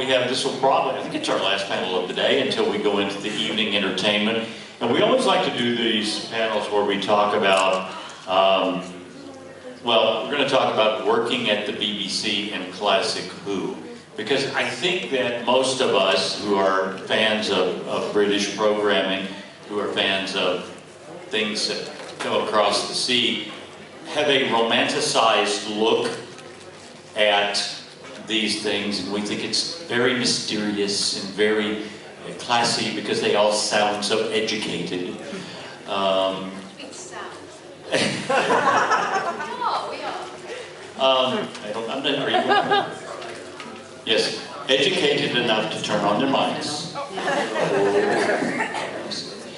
have, this will probably, I think it's our last panel of the day until we go into the evening entertainment. And we always like to do these panels where we talk about, well, we're going to talk about working at the BBC and Classic Who. Because I think that most of us who are fans of British programming, who are fans of things that go across the sea, have a romanticized look at these things, and we think it's very mysterious and very classy because they all sound so educated. Big sound. I'm not, are you? Yes, educated enough to turn on their mics.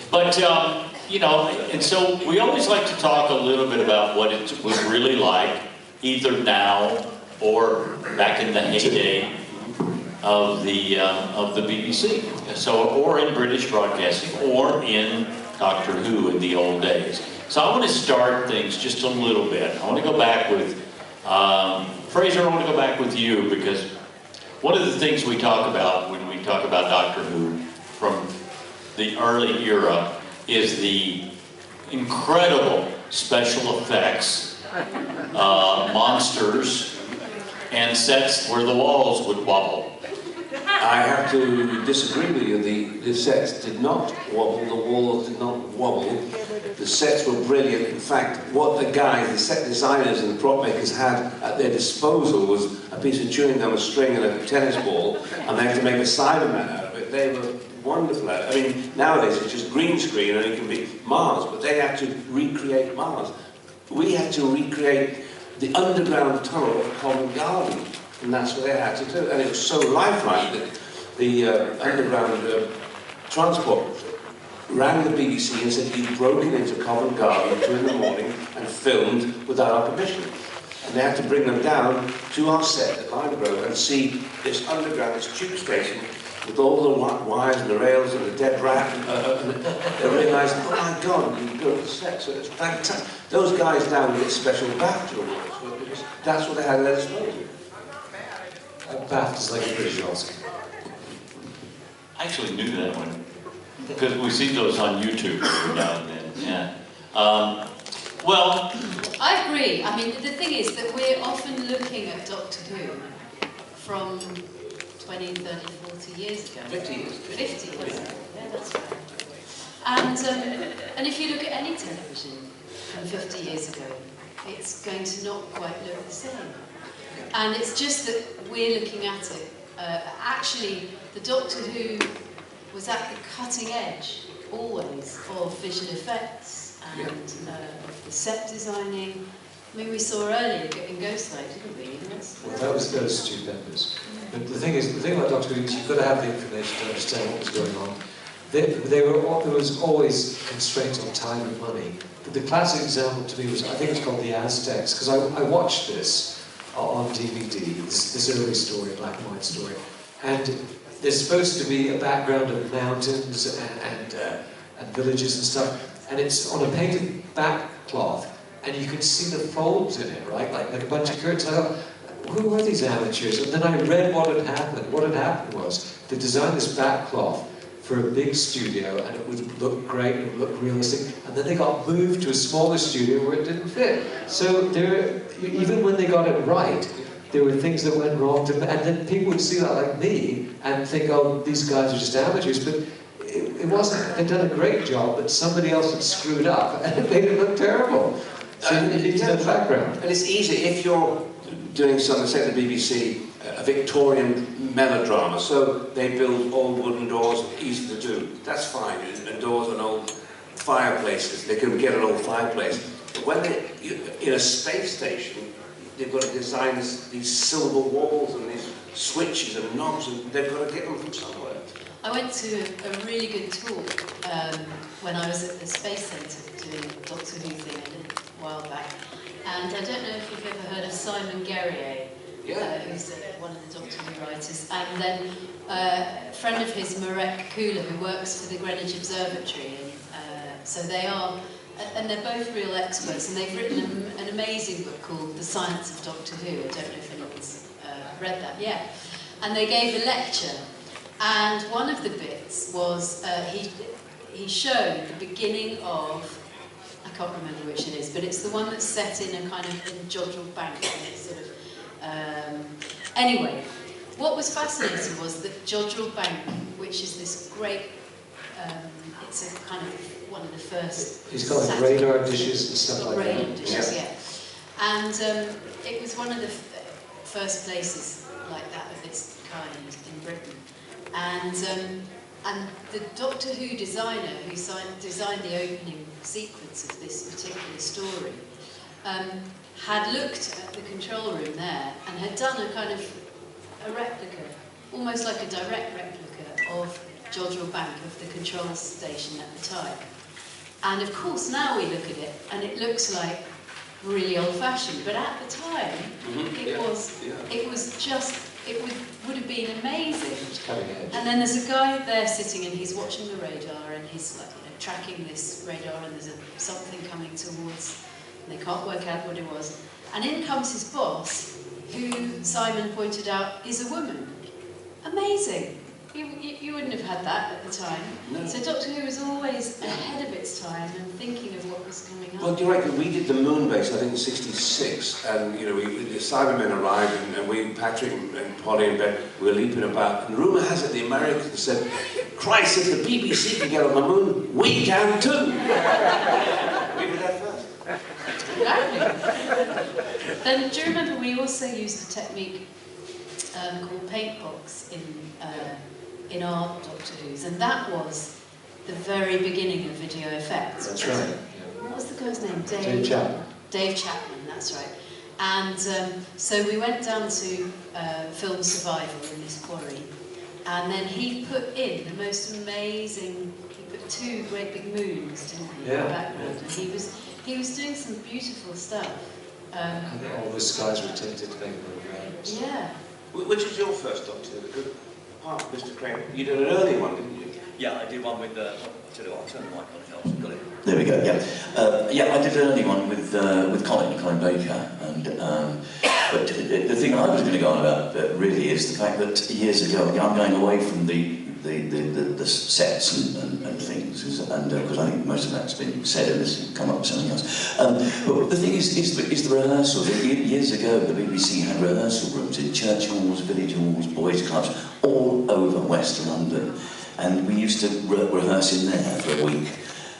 But, you know, and so we always like to talk a little bit about what it was really like, either now or back in the heyday of the BBC. So, or in British broadcasting, or in Doctor Who in the old days. So I want to start things just a little bit. I want to go back with, Fraser, I want to go back with you, because one of the things we talk about when we talk about Doctor Who from the early era is the incredible special effects, monsters, and sets where the walls would wobble. I have to disagree with you. The sets did not wobble, the walls did not wobble. The sets were brilliant. In fact, what the guys, the set designers and the prop makers had at their disposal was a piece of chewing gum, a string and a tennis ball, and they had to make a Cyberman out of it. They were wonderful at it. I mean, nowadays it's just green screen and it can be Mars, but they had to recreate Mars. We had to recreate the underground tunnel of Covent Garden, and that's what they had to do. And it was so lifelike that the underground transport rang the BBC and said he'd broken into Covent Garden at 2 in the morning and filmed without our permission. And they had to bring them down to our set at Lime Grove and see this underground, this tube station, with all the wires and the rails and the dead rat, and they realised, oh my God, we can go to the set. So it's fantastic. Those guys now get special BAFTA awards, because that's what they had at their disposal. BAFTA's like a British Oscar. I actually knew that one, because we see those on YouTube every now and then. Yeah. Well, I agree. I mean, the thing is that we're often looking at Doctor Who from 20, 30, 40 years ago. 50 years. 50 years ago. Yeah, that's right. And if you look at any television from 50 years ago, it's going to not quite look the same. And it's just that we're looking at it. Actually, the Doctor Who was at the cutting edge, always, of visual effects and the set designing. I mean, we saw earlier in Ghostlight, didn't we? Well, that was stupendous. But the thing about Doctor Who is you've got to have the information to understand what was going on. There was always constraints on time and money. But the classic example to me was, I think it's called The Aztecs, because I watched this on DVD, this early story, black and white story. And there's supposed to be a background of mountains and villages and stuff, and it's on a painted backcloth, and you can see the folds in it, right? Like a bunch of curtains. I thought, who are these amateurs? And then I read what had happened. What had happened was they designed this backcloth for a big studio, and it would look great, it would look realistic, and then they got moved to a smaller studio where it didn't fit. So even when they got it right, there were things that went wrong, and then people would see that like me and think, oh, these guys are just amateurs, but it wasn't. They'd done a great job, but somebody else had screwed up, and it made it look terrible. So it needs that background. And it's easy if you're doing something, say the BBC, a Victorian melodrama, so they build old wooden doors, easy to do. That's fine, and doors and old fireplaces, they can get an old fireplace. But when they're in a space station, they've got to design these silver walls and these switches and knobs, and they've got to get them from somewhere. I went to a really good talk when I was at the Space Centre doing Doctor Who thing a while back. And I don't know if you've ever heard of Simon Guerrier, who's one of the Doctor Who writers. And then a friend of his, Marek Kula, who works for the Greenwich Observatory. And, so they are, and they're both real experts, and they've written an amazing book called The Science of Doctor Who. I don't know if anyone's read that yet. and they gave a lecture. And one of the bits was he showed the beginning of, I can't remember which it is, but it's the one that's set in a kind of in Jodrell Bank. And it's sort of, anyway, what was fascinating was that Jodrell Bank, which is this great, it's a kind of one of the first. He's got like radar dishes and stuff like that. Radar dishes, yeah. And it was one of the first places like that of its kind in Britain. And the Doctor Who designer who designed the opening sequence of this particular story had looked at the control room there and had done a kind of a replica, almost like a direct replica of Jodrell Bank, of the control station at the time. And of course now we look at it and it looks like really old-fashioned, but at the time it was just, it would have been amazing. It's cutting edge. And then there's a guy there sitting and he's watching the radar and he's like, tracking this radar, and there's something coming towards, and they can't work out what it was. And in comes his boss, who Simon pointed out is a woman. Amazing. You wouldn't have had that at the time. No. So Doctor Who was always ahead of its time and thinking of what was coming up. Well, you're right, we did the moon base, I think, in '66, and, you know, the Cybermen arrived, and we, Patrick and Polly and Ben, we were leaping about, and rumour has it the Americans said, Christ, if the BBC can get on the moon, we can too! We were there first. Exactly. Then, do you remember we also used a technique called paintbox in our Doctor Who's, and that was the very beginning of video effects. That's right. Yeah. What was the guy's name? Dave Chapman. Dave Chapman, that's right. And so we went down to film Survival in this quarry, and then he put in the most amazing, he put 2 great big moons, didn't he, in the background, and he was doing some beautiful stuff. And all the skies were tinted to make them look round. Yeah. Which was your first Doctor? Apart from Mr. Crane, you did an early one, didn't you? Yeah, I did one with I'll tell you what, I'll turn the mic on, it helps. Got it. There we go. Yeah, yeah. I did an early one with Colin Baker, and but the thing I was going to go on about really is the fact that years ago, I'm going away from the sets and things, and because I think most of that's been said and this has come up with something else. But the thing is the rehearsals. Years ago, the BBC had rehearsal rooms in church halls, village halls, boys' clubs, all over West London, and we used to rehearse in there for a week.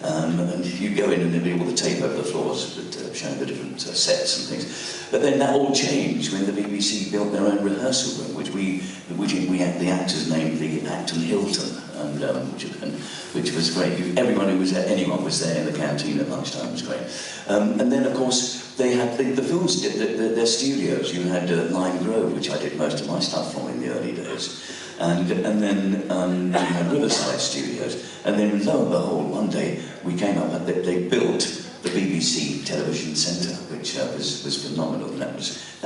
And you go in and there'd be all the tape over the floors that showing the different sets and things. But then that all changed when the BBC built their own rehearsal room, which we had the actors named the Acton Hilton, and which was great. Everyone who was there, anyone was there in the canteen at lunchtime. It was great. And then of course they had the films, their studios. You had Lime Grove, which I did most of my stuff from in the early days. And then you had Riverside Studios, and then lo and behold, one day we came up and they built the BBC Television Centre, which was phenomenal, and that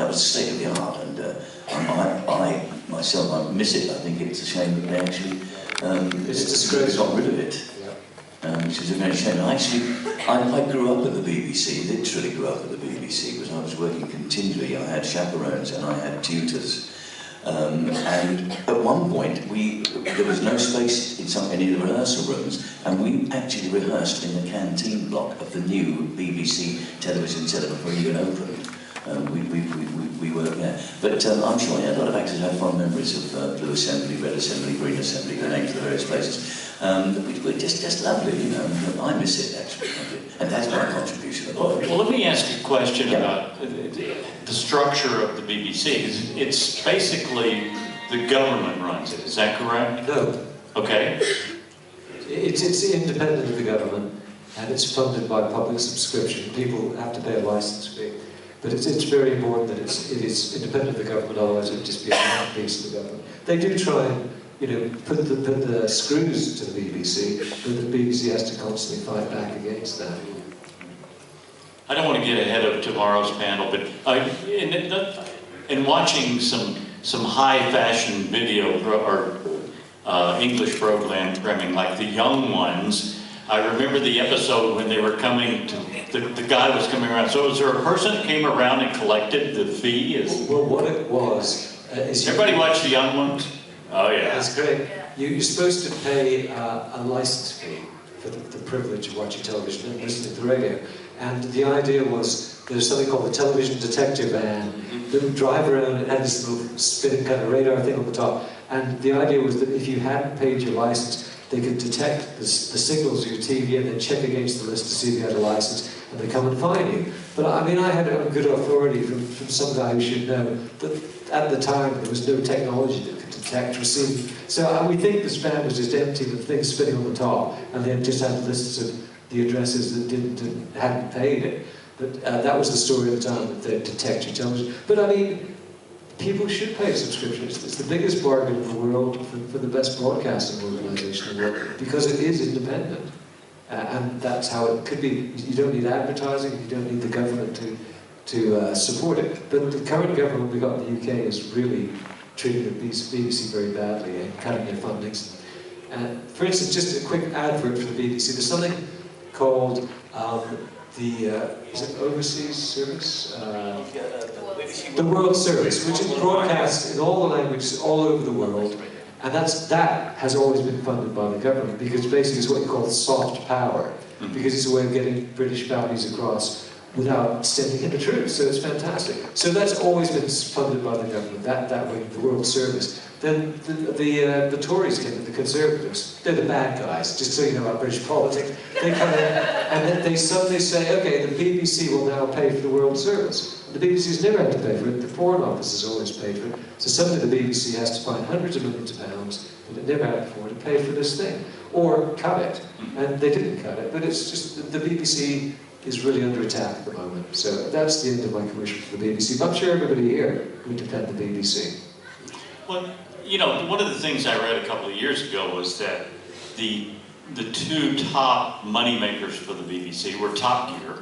was state of the art. And I myself, I miss it. I think it's a shame that they actually got rid of it, which is a very shame. I grew up at the BBC, literally grew up at the BBC, because I was working continually. I had chaperones and I had tutors. And at one point, there was no space in any of the rehearsal rooms, and we actually rehearsed in the canteen block of the new BBC Television Centre before it even opened. We worked there. But I'm sure a lot of actors have fond memories of Blue Assembly, Red Assembly, Green Assembly, the names of the various places. Which were just lovely, you know. I miss it, actually. And that's my contribution. Well, let me ask you a question about the structure of the BBC. It's basically the government runs it, is that correct? No. Okay. It's independent of the government, and it's funded by public subscription. People have to pay a licence fee. But it's very important that it is independent of the government, otherwise it would just be a mouthpiece of the government. They do try and, you know, put the screws to the BBC, but the BBC has to constantly fight back against that. I don't want to get ahead of tomorrow's panel, but in watching some high-fashion video or English programming like The Young Ones, I remember the episode when they were coming to, the guy was coming around. So was there a person that came around and collected the fee? Well, what it was, is Everybody watch The Young Ones? Oh yeah. That's great. You're supposed to pay a license fee for the privilege of watching television and listening to the radio. And the idea was there's something called the television detector van that would drive around and had this little spinning kind of radar thing on the top. And the idea was that if you hadn't paid your license, they could detect the signals of your TV and then check against the list to see if you had a license, and they come and fine you. But I mean, I had a good authority from some guy who should know that at the time there was no technology that could detect, receive. So we think this van was just empty with things spinning on the top, and then just had lists of the addresses that hadn't paid it. But that was the story at the time, that they'd detect your television. But I mean, people should pay a subscription. It's the biggest bargain in the world for the best broadcasting organisation in the world, because it is independent. And that's how it could be. You don't need advertising, you don't need the government to support it. But the current government we've got in the UK is really treating the BBC very badly and cutting their fundings. For instance, just a quick advert for the BBC. There's something called is it Overseas Service? The World Service, which is broadcast in all the languages all over the world, and that has always been funded by the government, because basically it's what you call soft power, because it's a way of getting British values across without sending in the troops, so it's fantastic. So that's always been funded by the government, that way, the World Service. Then the Tories came in, the Conservatives, they're the bad guys, just so you know about British politics. They come in and then they suddenly say, okay, the BBC will now pay for the World Service. The BBC's never had to pay for it, the Foreign Office has always paid for it. So suddenly the BBC has to find hundreds of millions of pounds that it never had before to pay for this thing. Or cut it. And they didn't cut it, but it's just, the BBC is really under attack at the moment. So that's the end of my commission for the BBC. But I'm sure everybody here would defend the BBC. Well, you know, one of the things I read a couple of years ago was that the two top money makers for the BBC were Top Gear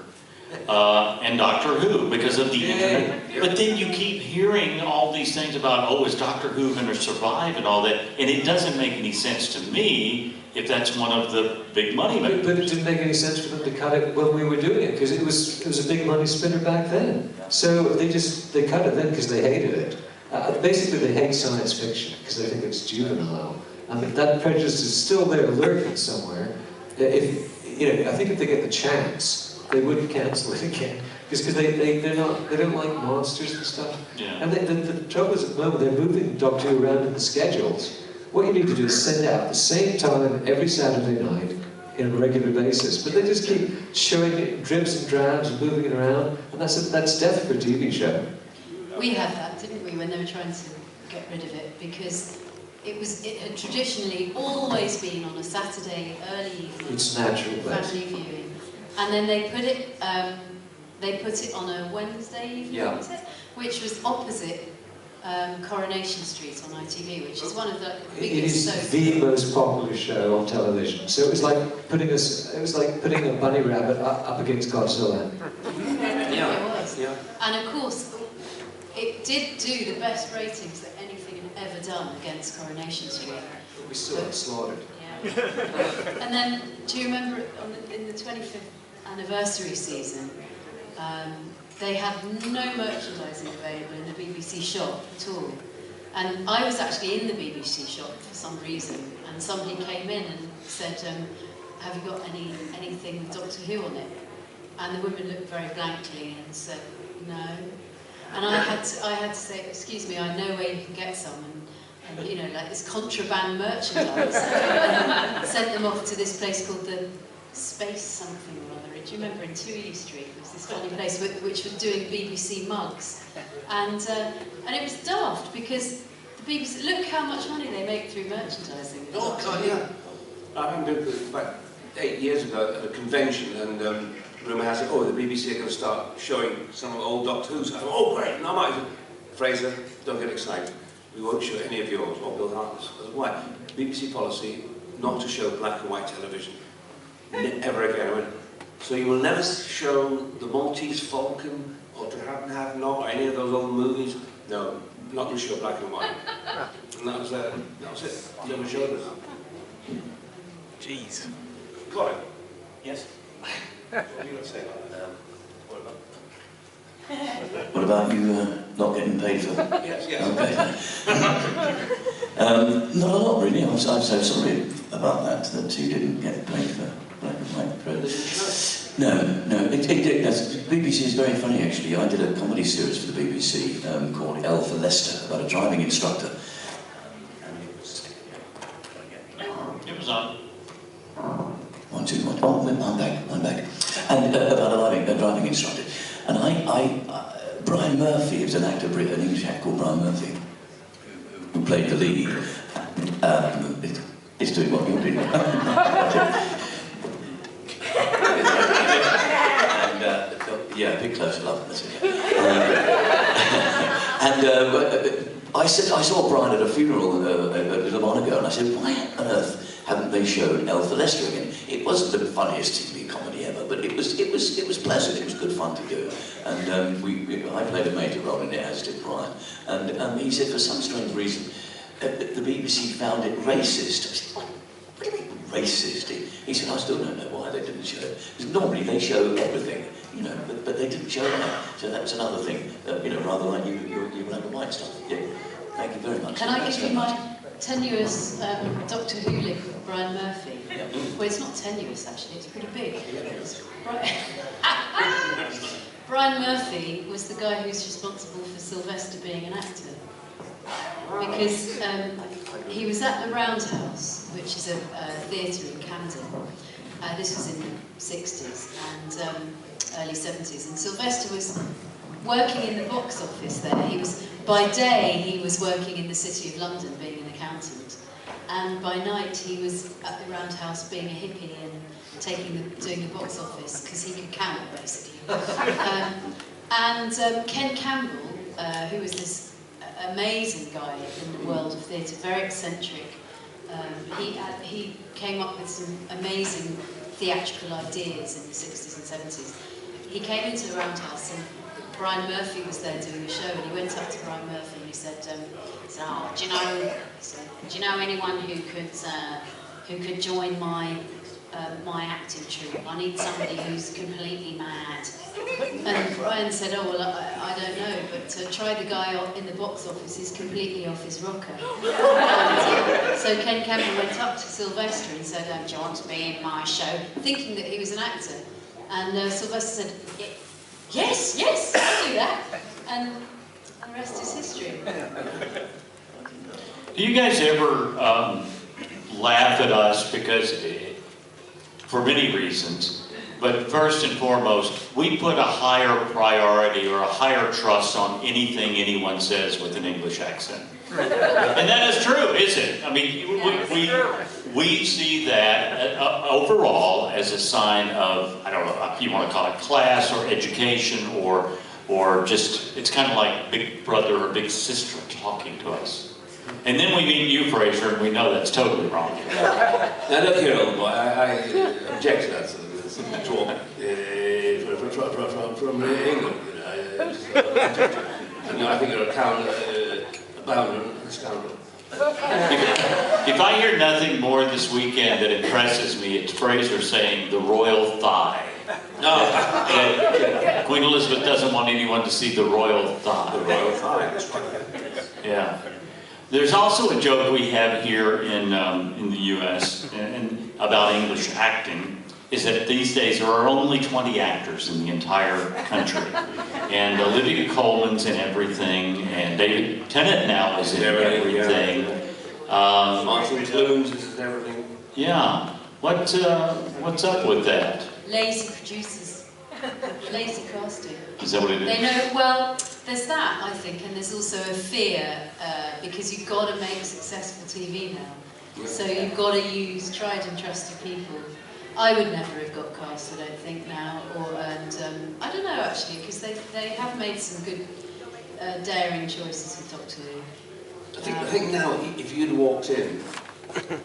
and Doctor Who, because of the internet. But then you keep hearing all these things about, oh, is Doctor Who going to survive and all that? And it doesn't make any sense to me if that's one of the big money makers. But it didn't make any sense for them to cut it when we were doing it, because it was a big money spinner back then. So they cut it then because they hated it. Basically, they hate science fiction because they think it's juvenile. I mean, that prejudice is still there, lurking somewhere. I think if they get the chance, they wouldn't cancel it again, because they don't like monsters and stuff. Yeah. And the trouble is, at the moment they're moving Doctor Who around in the schedules. What you need to do is send out at the same time every Saturday night in a regular basis, but they just keep showing it in dribs and drabs and moving it around, and that's death for a TV show. We had that, didn't we, when they were trying to get rid of it, because it had traditionally always been on a Saturday early evening. It's natural, family viewing, and then they put it on a Wednesday evening, was it? Which was opposite Coronation Street on ITV, which is one of the biggest soaps. It is the most popular show on television. So it was like putting a bunny rabbit up against Godzilla. Yeah, it was. Yeah. And of course, it did do the best ratings that anything had ever done against Coronation Street. But we still got slaughtered. Yeah. And then, do you remember in the 25th anniversary season, they had no merchandising available in the BBC shop at all. And I was actually in the BBC shop for some reason, and somebody came in and said, have you got anything with Doctor Who on it? And the woman looked very blankly and said, no. And I had to say, excuse me, I know where you can get some, and you know, like this contraband merchandise. And sent them off to this place called the Space something or other. Do you remember in Tweedy Street? It was this funny place which was doing BBC mugs, and it was daft because the BBC. Look how much money they make through merchandising. Oh God, yeah. I remember about 8 years ago at a convention, and rumour has it, oh, the BBC are going to start showing some of old Doctor Who's. I thought, oh great, no, I might. Fraser, don't get excited. We won't show any of yours, or Bill Hartness. Why? BBC policy not to show black and white television ever again. I went, so you will never show the Maltese Falcon or To Have and Have Not or any of those old movies? No, not going to show black and white. And that was it. Never showed us. Jeez. Colin. Yes? What are you going to say about that? What about? What about you not getting paid for? Yes, yes. Okay. Not a lot, really. I'm so sorry about that you didn't get paid for black and white prose. No. BBC is very funny, actually. I did a comedy series for the BBC called L for Leicester, about a driving instructor. It was on. 1, 2, 1. Oh, I'm back. And about a driving instructor. And Brian Murphy, he was an actor, an English actor called Brian Murphy, who played the lead. It's doing what you're doing. Yeah, a bit closer, love. That's it. I saw Brian at a funeral a little while ago, and I said, why on earth haven't they shown L for Leicester again? It wasn't the funniest TV comedy ever, but it was pleasant. It was good fun to do, and I played a major role in it, as did Brian. And he said, for some strange reason, the BBC found it racist. I said, what do you mean racist? He said, I still don't know why they didn't show it. Because normally they show everything, you know, but they didn't show that. So that's another thing, you know, rather like you black and white stuff. Yeah. Thank you very much. Can I give you my tenuous Doctor Who link with Brian Murphy? Yeah. Well, it's not tenuous actually, it's pretty big. Brian Murphy was the guy who's responsible for Sylvester being an actor. Because he was at the Roundhouse, which is a theatre in Camden. This was in the 60s and early 70s. And Sylvester was working in the box office there. By day, he was working in the City of London, being an accountant. And by night, he was at the Roundhouse being a hippie and doing the box office, because he could count, basically. Ken Campbell, who was this amazing guy in the world of theatre, very eccentric. He came up with some amazing theatrical ideas in the 60s and 70s. He came into the Roundhouse and Brian Murphy was there doing a show, and he went up to Brian Murphy and he said, oh, do you know anyone who could join my acting troupe? I need somebody who's completely mad. And Brian said, oh, well, I don't know, but try the guy in the box office, he's completely off his rocker. So Ken Campbell went up to Sylvester and said, do you want to be in my show? Thinking that he was an actor. And Sylvester said, yes, I'll do that. And the rest is history. Do you guys ever laugh at us because, for many reasons, but first and foremost, we put a higher priority or a higher trust on anything anyone says with an English accent. And that is true, isn't it? I mean, we see that overall as a sign of, I don't know if you want to call it class or education or just, it's kind of like big brother or big sister talking to us. And then we meet you, Fraser, and we know that's totally wrong. Now look here, old boy, I object to that sort of talk from England. You know, I think you're a bounder and a scoundrel. If I hear nothing more this weekend that impresses me, it's Fraser saying the royal thigh. That Queen Elizabeth doesn't want anyone to see the royal thigh. The royal thigh, that's right. Yeah. There's also a joke we have here in the U.S. and about English acting, is that these days there are only 20 actors in the entire country. And Olivia Colman's in everything, and David Tennant now is in everything. Martin Clunes is in everything. Yeah. What's up with that? Lazy producers. Lazy casting. Is that what it is? They know, well, there's that, I think, and there's also a fear, because you've got to make successful TV now. So you've got to use tried and trusted people. I would never have got cast, I don't think, now, I don't know, actually, because they have made some good, daring choices with Doctor Who. I think now, if you'd walked in,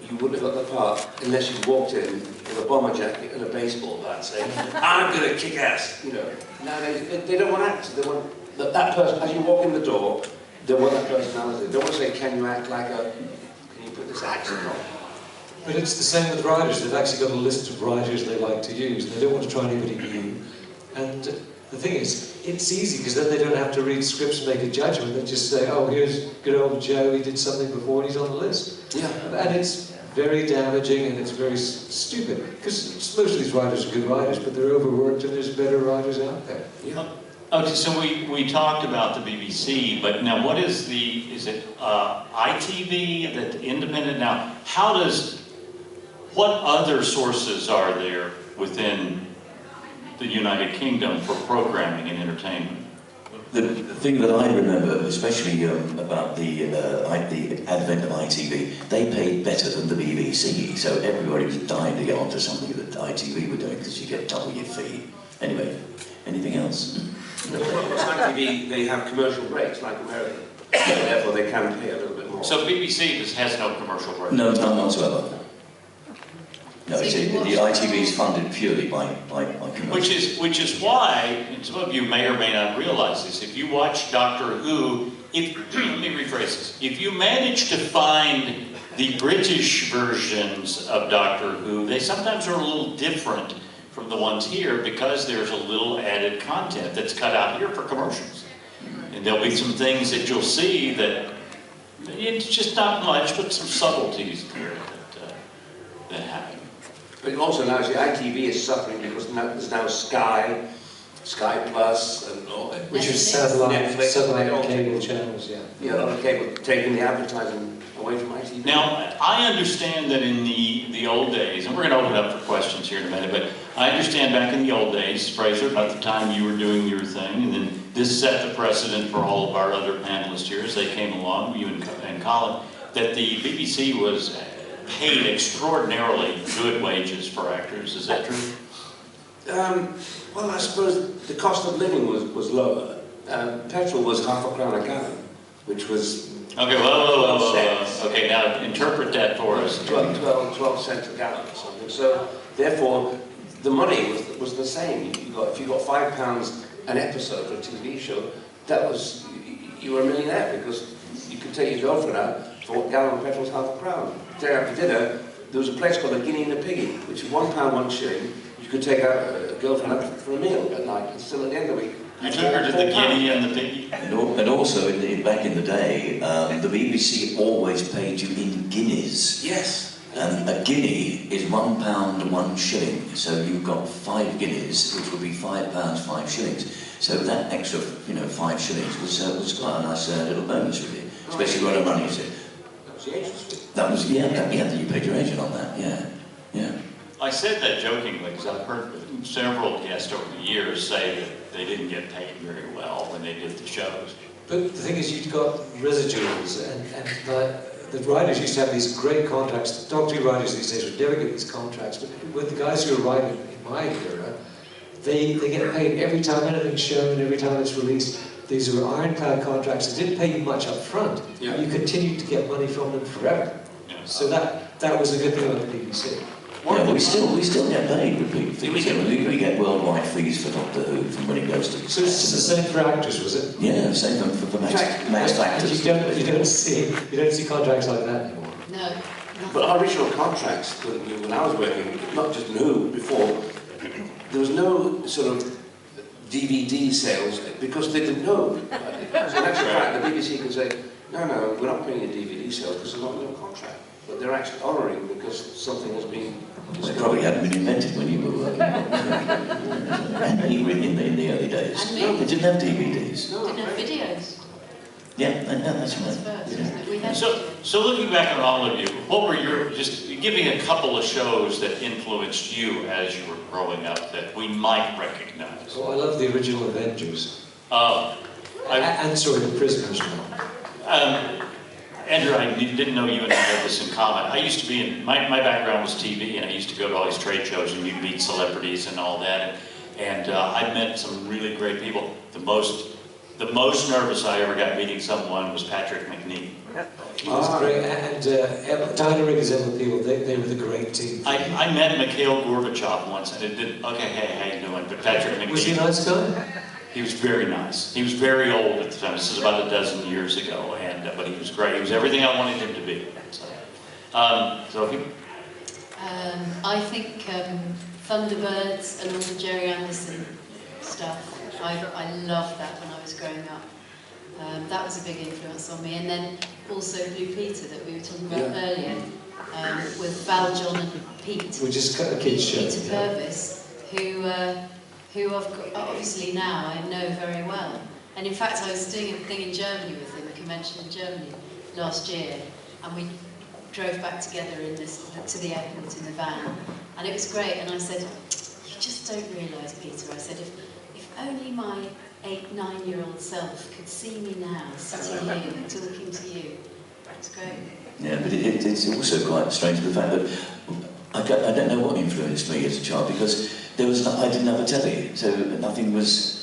you wouldn't have got the part unless you walked in with a bomber jacket and a baseball bat saying, I'm going to kick ass, you know. Nowadays, they don't want actors, they want that person, as you walk in the door, they want that personality. They don't want to say, can you act like can you put this accent on? But it's the same with writers. They've actually got a list of writers they like to use, and they don't want to try anybody new. And the thing is, it's easy because then they don't have to read scripts and make a judgment. They just say, oh, here's good old Joe, he did something before and he's on the list. Yeah. And it's very damaging and it's very stupid because most of these writers are good writers, but they're overworked and there's better writers out there. Yeah. Okay, so we talked about the BBC, but now what is is it ITV, that independent now? What other sources are there within the United Kingdom for programming and entertainment? The thing that I remember, especially about the advent of ITV, they paid better than the BBC, so everybody was dying to get onto something that ITV were doing because you get double your fee. Anyway, anything else? ITV, they have commercial breaks like America, therefore they can pay a little bit more. So BBC just has no commercial break? No, none whatsoever. No, the ITV is funded purely by commercial. Which is why, and some of you may or may not realize this, if you watch Doctor Who, let me rephrase this, if you manage to find the British versions of Doctor Who, they sometimes are a little different from the ones here because there's a little added content that's cut out here for commercials. And there'll be some things that you'll see that, it's just not much, but some subtleties there that happen. But also now, see, ITV is suffering because there's now Sky Plus, and all that. Which is Netflix, satellite cable channels, yeah. Yeah, a lot of cable taking the advertising away from ITV. Now, I understand that in the old days, and we're going to open it up for questions here in a minute, but I understand back in the old days, Fraser, about the time you were doing your thing, and then this set the precedent for all of our other panelists here as they came along, you and Colin, that the BBC was paid extraordinarily good wages for actors. Is that true? Well, I suppose the cost of living was lower. Petrol was £0.50 a gallon, which was... Okay, whoa. Okay, now interpret that for us. 12 cents a gallon or something. So, therefore, the money was the same. If you got £5 an episode for a TV show, you were a millionaire because you could take your girlfriend out for a gallon of petrol was £0.50. Day after dinner, there was a place called the Guinea and the Piggy, which was £1, 1 shilling. You could take a girlfriend out for a meal at night, and still at the end of the week. You took her to the Guinea and the Piggy? And also, back in the day, the BBC always paid you in guineas. Yes. And a guinea is £1, 1 shilling. So you've got 5 guineas, which would be £5, 5 shillings. So that extra, 5 shillings was quite a nice little bonus, really. Especially when the money is in. That was, you paid your agent on that, yeah. I said that jokingly because I've heard several guests over the years say that they didn't get paid very well when they did the shows. But the thing is, you've got residuals, and the writers used to have these great contracts. The Doctor Who writers these days would never get these contracts, but with the guys who are writing in my era, they get paid every time anything's shown, every time it's released. These were ironclad contracts. They didn't pay you much up front. Yeah. You continued to get money from them forever. Yeah. So that was a good thing about the BBC. Yeah, we still get paid with people. We get worldwide fees for Doctor Who from when it goes to... So it's the same for actors, was it? Yeah, same for mass actors. You don't see contracts like that anymore. No. But our original contracts, when I was working, not just Who, before, there was no sort of DVD sales because they didn't know. So in actual fact, the BBC can say, no, we're not paying you DVD sales because there's not no contract. But they're actually honouring because something has been... It probably hadn't been invented when you were working. And you were in the early days. And me. They didn't have DVDs. Didn't have videos. Yeah, that's That was right. first, Yeah. wasn't it? We had So looking back on all of you, what were just give me a couple of shows that influenced you as you were growing up that we might recognize? Oh, I love the original Avengers. And The Prisoners now. Andrew, I didn't know you and I had this in common. I used to be in, my background was TV, and I used to go to all these trade shows, and you'd meet celebrities and all that, and I met some really great people. The most nervous I ever got meeting someone was Patrick McNee. He was great, and Diana Rigger's Emma Peel, they were the great team. I met Mikhail Gorbachev once, and it didn't, okay, hey, how you doing? But Patrick McNee... Was he a nice guy? He was very nice. He was very old at the time. This is about a dozen years ago, but he was great. He was everything I wanted him to be. Sophie? I think Thunderbirds and all the Jerry Anderson stuff. I loved that when I was growing up. That was a big influence on me. And then also Blue Peter that we were talking about earlier, with Val, John and Pete. Which is a kid's show. Peter Purvis, who obviously now I know very well. And in fact, I was doing a thing in Germany with him, a convention in Germany last year, and we drove back together to the airport in the van, and it was great. And I said, "You just don't realise, Peter," I said, if only my 8-, 9-year-old self could see me now, sitting here, talking to you. It's great. Yeah, but it's also quite strange, the fact that I don't know what influenced me as a child, because I didn't have a telly, so nothing was.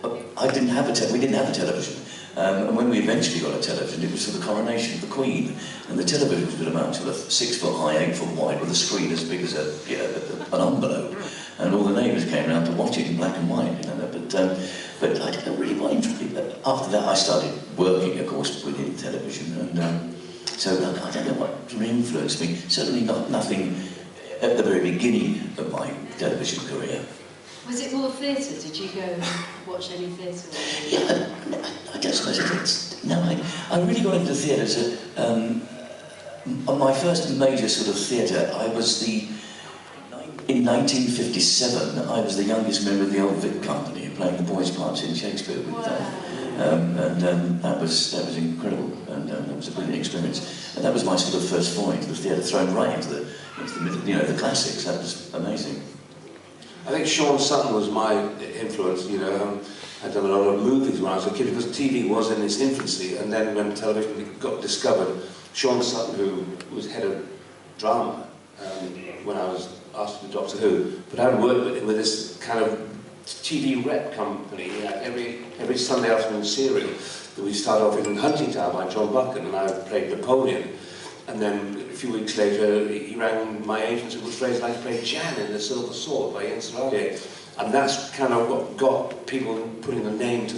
We didn't have a television. And when we eventually got a television, it was for the coronation of the Queen, and the television was going to amount to a 6 foot high, 8 foot wide, with a screen as big as an envelope, and all the neighbours came around to watch it in black and white. But I didn't really want to. After that, I started working, of course, within television, and so I don't know what really influenced me. Certainly nothing at the very beginning of my television career. Was it more theatre? Did you go and watch any theatre? Yeah, I don't suppose it's... No, I really got into theatre. On my first major sort of theatre, in 1957, I was the youngest member of the Old Vic Company, playing the boys' parts in Shakespeare with that was incredible, and that was a brilliant experience. And that was my sort of first foray into the theatre, thrown right into the classics. That was amazing. I think Sean Sutton was my influence. I'd done a lot of movies when I was a kid, because TV was in its infancy, and then when television got discovered, Sean Sutton, who was head of drama when I was asked to do Doctor Who, but I worked with him with this kind of TV rep company. Every Sunday afternoon serial that we started off in Hunting Town by John Buchan, and I played Napoleon. And then a few weeks later, he rang my agent and would Fraser like to play Jan in The Silver Sword by Ian Serralier. And that's kind of what got people putting a name to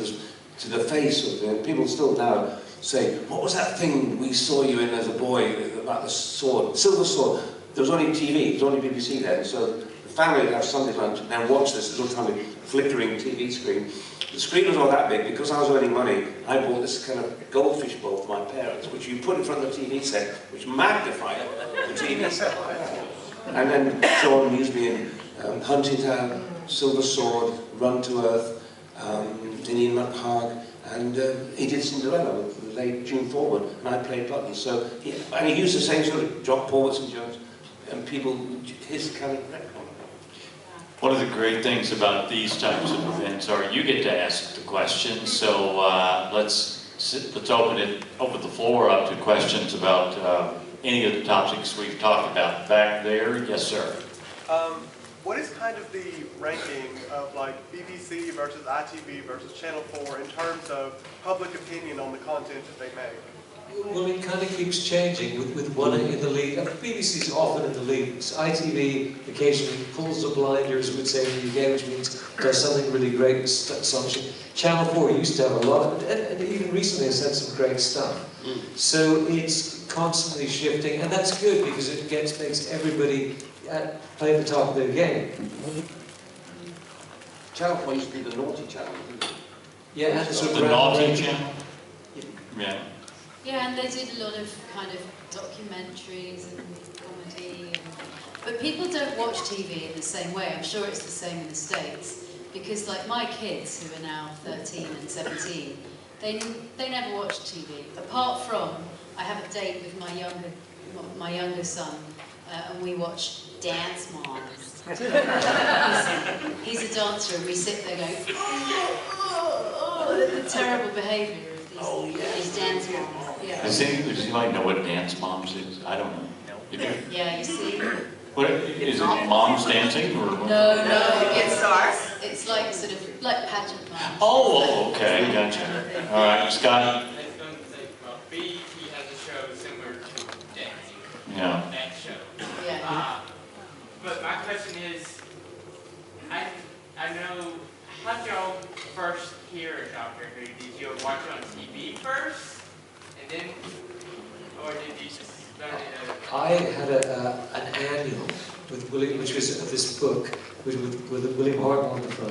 the face of it. And people still now say, "What was that thing we saw you in as a boy about the sword? Silver Sword." There was only TV, there was only BBC then, so the family would have Sunday lunch and then watch this little tiny flickering TV screen. The screen was all that big. Because I was earning money, I bought this kind of goldfish bowl for my parents, which you put in front of the TV set, which magnified the TV set. And then Sean used me in Hunting Town, Silver Sword, Run to Earth, Ian McHarg, and he did Cinderella with the late June Forward, and I played buttons. So he used the same sort of John Paul and Jones, and people, his kind of record. One of the great things about these types of events are you get to ask the questions. So let's open the floor up to questions about any of the topics we've talked about. Back there, yes, sir. What is kind of the ranking of like BBC versus ITV versus Channel 4 in terms of public opinion on the content that they make? Well, it kind of keeps changing with one in the lead. BBC's often in the lead. ITV occasionally pulls the blinders, would say in the UK, which means does something really great, astonishing. Channel 4 used to have a lot, and even recently has had some great stuff. So it's constantly shifting, and that's good because it makes everybody play the top of their game. Channel 4 used to be the naughty channel. Yeah, and sort of The naughty channel? Yeah. Yeah, and they did a lot of kind of documentaries and comedy. But people don't watch TV in the same way. I'm sure it's the same in the States. Because like my kids, who are now 13 and 17, they never watch TV. Apart from, I have a date with my younger son, and we watch Dance Moms. He's a dancer, and we sit there going, the terrible behaviour of these dance moms. Yeah. Does anybody know what Dance Moms is? I don't know. You do? Yeah, you see. What, is it moms dancing or? No, it's like sort of like pageant moms. Oh, okay, gotcha. All right, Scott. BET has a show similar to dancing. Yeah. That show. Yeah. But my question is, I know, how did y'all first hear of Doctor Who? Did you watch it on TV first, and then, or did you just learn it? I had an annual with William, which was this book with William Hartnell on the front.